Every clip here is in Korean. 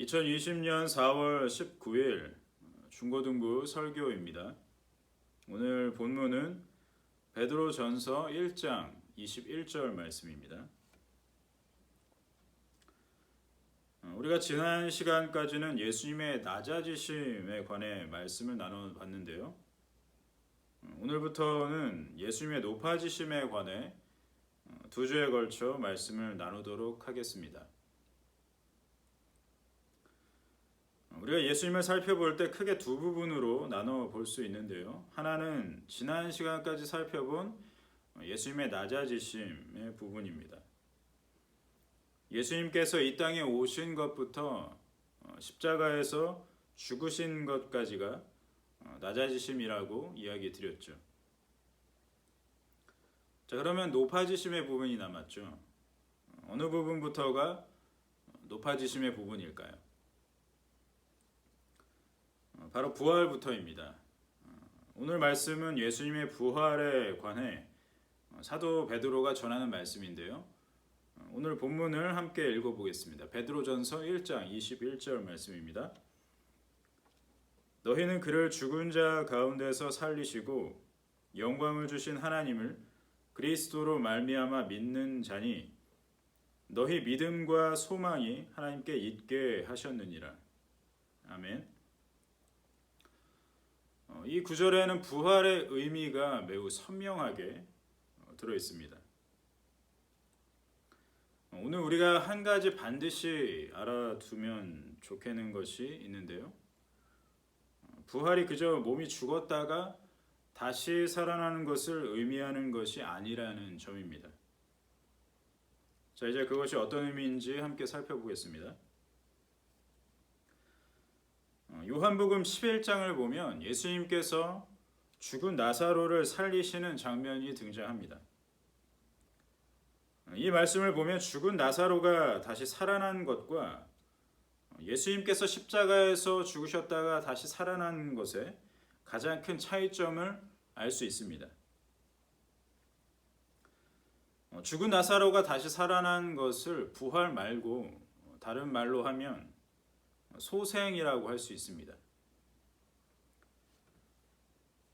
2020년 4월 19일 중고등부 설교입니다. 오늘 본문은 베드로전서 1장 21절 말씀입니다. 우리가 지난 시간까지는 예수님의 낮아지심에 관해 말씀을 나눠봤는데요. 오늘부터는 예수님의 높아지심에 관해 두 주에 걸쳐 말씀을 나누도록 하겠습니다. 우리가 예수님을 살펴볼 때 크게 두 부분으로 나눠 볼 수 있는데요. 하나는 지난 시간까지 살펴본 예수님의 낮아지심의 부분입니다. 예수님께서 이 땅에 오신 것부터 십자가에서 죽으신 것까지가 낮아지심이라고 이야기 드렸죠. 자, 그러면 높아지심의 부분이 남았죠. 어느 부분부터가 높아지심의 부분일까요? 바로 부활부터입니다. 오늘 말씀은 예수님의 부활에 관해 사도 베드로가 전하는 말씀인데요. 오늘 본문을 함께 읽어보겠습니다. 베드로전서 1장 21절 말씀입니다. 너희는 그를 죽은 자 가운데서 살리시고 영광을 주신 하나님을 그리스도로 말미암아 믿는 자니 너희 믿음과 소망이 하나님께 있게 하셨느니라. 아멘. 이 구절에는 부활의 의미가 매우 선명하게 들어있습니다. 오늘 우리가 한 가지 반드시 알아두면 좋겠는 것이 있는데요. 부활이 그저 몸이 죽었다가 다시 살아나는 것을 의미하는 것이 아니라는 점입니다. 자, 이제 그것이 어떤 의미인지 함께 살펴보겠습니다. 요한복음 11장을 보면 예수님께서 죽은 나사로를 살리시는 장면이 등장합니다. 이 말씀을 보면 죽은 나사로가 다시 살아난 것과 예수님께서 십자가에서 죽으셨다가 다시 살아난 것에 가장 큰 차이점을 알 수 있습니다. 죽은 나사로가 다시 살아난 것을 부활 말고 다른 말로 하면 소생이라고 할 수 있습니다.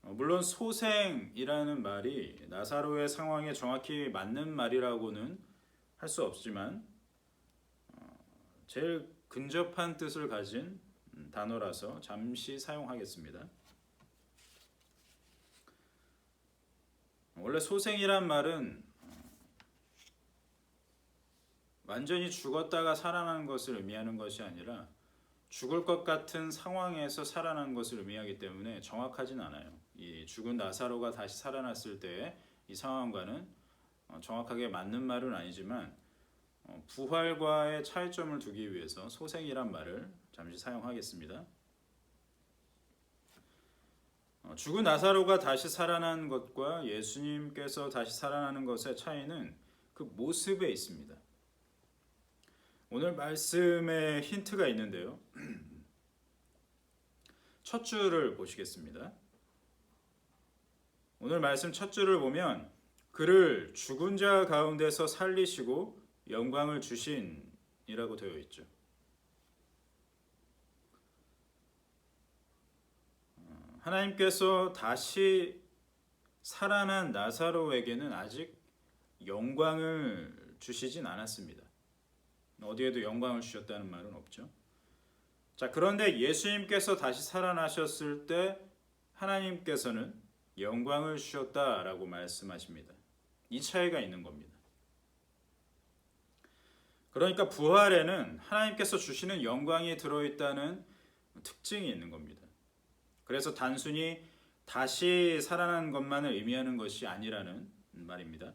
물론 소생이라는 말이 나사로의 상황에 정확히 맞는 말이라고는 할 수 없지만 제일 근접한 뜻을 가진 단어라서 잠시 사용하겠습니다. 원래 소생이란 말은 완전히 죽었다가 살아나는 것을 의미하는 것이 아니라 죽을 것 같은 상황에서 살아난 것을 의미하기 때문에 정확하진 않아요. 이 죽은 나사로가 다시 살아났을 때의 이 상황과는 정확하게 맞는 말은 아니지만 부활과의 차이점을 두기 위해서 소생이란 말을 잠시 사용하겠습니다. 죽은 나사로가 다시 살아난 것과 예수님께서 다시 살아나는 것의 차이는 그 모습에 있습니다. 오늘 말씀에 힌트가 있는데요. 첫 줄을 보시겠습니다. 오늘 말씀 첫 줄을 보면 그를 죽은 자 가운데서 살리시고 영광을 주신이라고 되어 있죠. 하나님께서 다시 살아난 나사로에게는 아직 영광을 주시진 않았습니다. 어디에도 영광을 주셨다는 말은 없죠. 자, 그런데 예수님께서 다시 살아나셨을 때 하나님께서는 영광을 주셨다라고 말씀하십니다. 이 차이가 있는 겁니다. 그러니까 부활에는 하나님께서 주시는 영광이 들어있다는 특징이 있는 겁니다. 그래서 단순히 다시 살아난 것만을 의미하는 것이 아니라는 말입니다.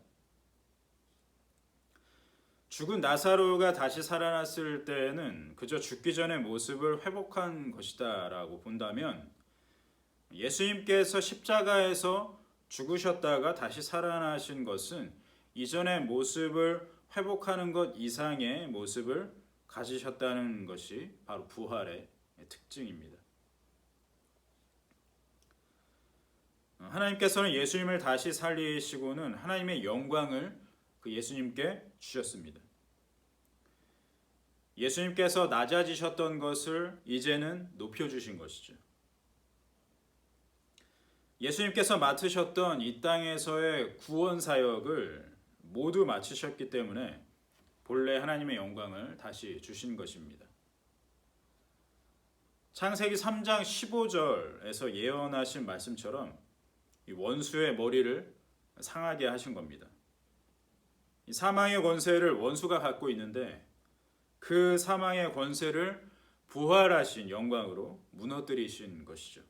죽은 나사로가 다시 살아났을 때에는 그저 죽기 전의 모습을 회복한 것이다 라고 본다면 예수님께서 십자가에서 죽으셨다가 다시 살아나신 것은 이전의 모습을 회복하는 것 이상의 모습을 가지셨다는 것이 바로 부활의 특징입니다. 하나님께서는 예수님을 다시 살리시고는 하나님의 영광을 그 예수님께 주셨습니다. 예수님께서 낮아지셨던 것을 이제는 높여주신 것이죠. 예수님께서 맡으셨던 이 땅에서의 구원 사역을 모두 마치셨기 때문에 본래 하나님의 영광을 다시 주신 것입니다. 창세기 3장 15절에서 예언하신 말씀처럼 이 원수의 머리를 상하게 하신 겁니다. 이 사망의 권세를 원수가 갖고 있는데 그 사망의 권세를 부활하신 영광으로 무너뜨리신 것이죠.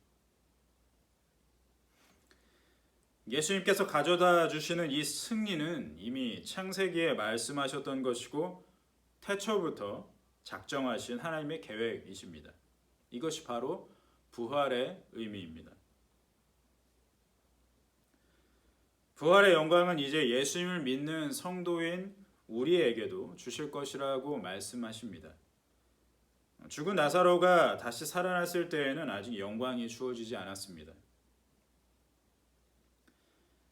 예수님께서 가져다 주시는 이 승리는 이미 창세기에 말씀하셨던 것이고 태초부터 작정하신 하나님의 계획이십니다. 이것이 바로 부활의 의미입니다. 부활의 영광은 이제 예수님을 믿는 성도인 우리에게도 주실 것이라고 말씀하십니다. 죽은 나사로가 다시 살아났을 때에는 아직 영광이 주어지지 않았습니다.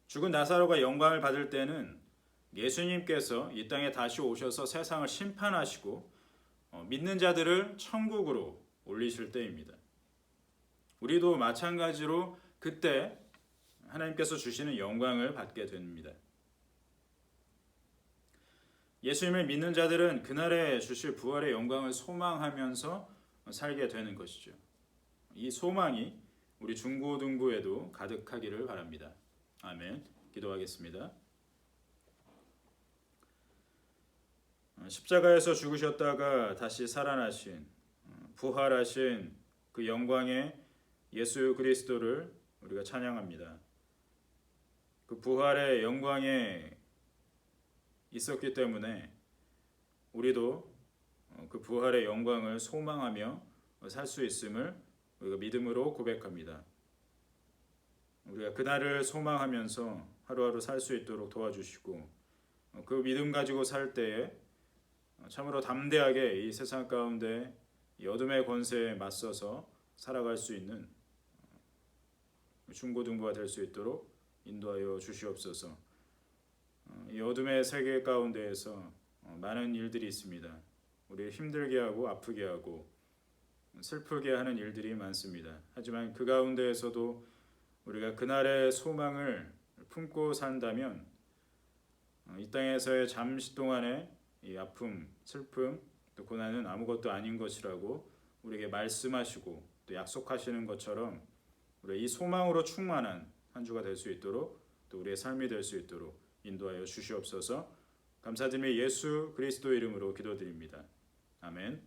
죽은 나사로가 영광을 받을 때는 예수님께서 이 땅에 다시 오셔서 세상을 심판하시고 믿는 자들을 천국으로 올리실 때입니다. 우리도 마찬가지로 그때 하나님께서 주시는 영광을 받게 됩니다. 예수님을 믿는 자들은 그날에 주실 부활의 영광을 소망하면서 살게 되는 것이죠. 이 소망이 우리 중고등부에도 가득하기를 바랍니다. 아멘. 기도하겠습니다. 십자가에서 죽으셨다가 다시 살아나신 부활하신 그 영광의 예수 그리스도를 우리가 찬양합니다. 그 부활의 영광에 있었기 때문에 우리도 그 부활의 영광을 소망하며 살 수 있음을 우리가 믿음으로 고백합니다. 우리가 그날을 소망하면서 하루하루 살 수 있도록 도와주시고 그 믿음 가지고 살 때에 참으로 담대하게 이 세상 가운데 이 어둠의 권세에 맞서서 살아갈 수 있는 중고등부가 될 수 있도록 인도하여 주시옵소서. 이 어둠의 세계 가운데에서 많은 일들이 있습니다. 우리를 힘들게 하고 아프게 하고 슬프게 하는 일들이 많습니다. 하지만 그 가운데에서도 우리가 그날의 소망을 품고 산다면 이 땅에서의 잠시 동안의 이 아픔, 슬픔, 또 고난은 아무것도 아닌 것이라고 우리에게 말씀하시고 또 약속하시는 것처럼 우리 이 소망으로 충만한 한 주가 될 수 있도록 또 우리의 삶이 될 수 있도록 인도하여 주시옵소서. 감사드리며 예수 그리스도 이름으로 기도드립니다. 아멘.